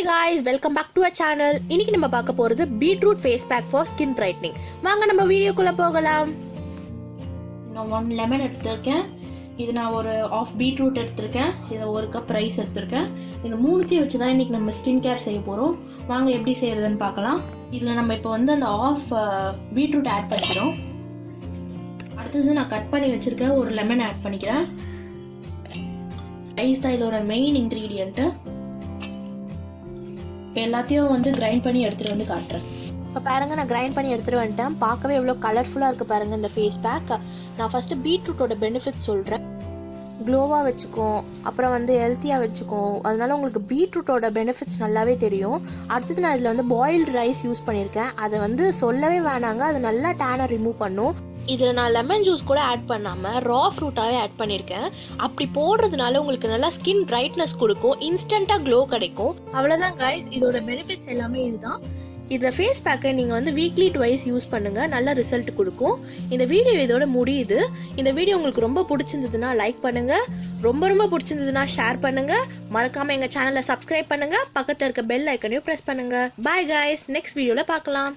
Hey guys, welcome back to our channel. இன்னைக்கு நம்ம பார்க்க போறது beetroot face pack for skin brightening. வாங்க நம்ம வீடியோக்குள்ள போகலாம். நான் 1 லெமன் எடுத்துர்க்கேன். இது நான் ஒரு ஆஃப் பீட்ரூட் எடுத்துர்க்கேன். இத 1 கப் ரைஸ் எடுத்துர்க்கேன். இந்த மூணுத்தையும் வச்சு தான் இன்னைக்கு நம்ம ஸ்கின் கேர் செய்ய போறோம். வாங்க எப்படி செய்யறதுன்னு பார்க்கலாம். இதுல நம்ம இப்போ வந்து அந்த ஆஃப் பீட்ரூட் ஆட் பண்ணிக்கிறோம். அடுத்து நான் கட் பண்ணி வச்சிருக்க ஒரு லெமன் ஆட் பண்ணிக்கிறேன். ரைஸ் தான் இதோட மெயின் இன்கிரிடியன்ட். இப்போ எல்லாத்தையும் வந்து கிரைண்ட் பண்ணி எடுத்துகிட்டு வந்து காட்டுறேன். இப்போ பாருங்கள், நான் கிரைண்ட் பண்ணி எடுத்துகிட்டு வந்துட்டேன். பார்க்கவே எவ்வளோ கலர்ஃபுல்லாக இருக்குது பாருங்கள் இந்த ஃபேஸ் பேக். நான் ஃபஸ்ட்டு பீட்ரூட்டோட பெனிஃபிட்ஸ் சொல்கிறேன். க்ளோவாக வச்சுக்கும், அப்புறம் வந்து ஹெல்த்தியாக வச்சுக்கும். அதனால உங்களுக்கு பீட்ரூட்டோட பெனிஃபிட்ஸ் நல்லாவே தெரியும். அடுத்தது நான் இதில் வந்து பாயில்டு ரைஸ் யூஸ் பண்ணியிருக்கேன். அதை வந்து சொல்லவே வேணாங்க, அது நல்லா டேனை ரிமூவ் பண்ணும். இதில் நான் லெமன் ஜூஸ் கூட ஆட் பண்ணாமல் ரா ஃப்ரூட்டாகவே ஆட் பண்ணியிருக்கேன். அப்படி போடுறதுனால உங்களுக்கு நல்லா ஸ்கின் பிரைட்னஸ் கொடுக்கும், இன்ஸ்டண்ட்டாக க்ளோ கிடைக்கும். அவ்வளோதான் கைஸ், இதோட பெனிஃபிட்ஸ் எல்லாமே இதுதான். இதில் ஃபேஸ் பேக்கை நீங்கள் வந்து வீக்லி ட்வைஸ் யூஸ் பண்ணுங்கள், நல்ல ரிசல்ட் கொடுக்கும். இந்த வீடியோ இதோட முடியுது. இந்த வீடியோ உங்களுக்கு ரொம்ப பிடிச்சிருந்ததுன்னா லைக் பண்ணுங்கள், ரொம்ப பிடிச்சிருந்ததுன்னா ஷேர் பண்ணுங்கள். மறக்காமல் எங்கள் சேனலை சப்ஸ்கிரைப் பண்ணுங்கள், பக்கத்தில் இருக்க பெல் ஐக்கனையும் ப்ரெஸ் பண்ணுங்கள். பாய் கைஸ், நெக்ஸ்ட் வீடியோவில் பார்க்கலாம்.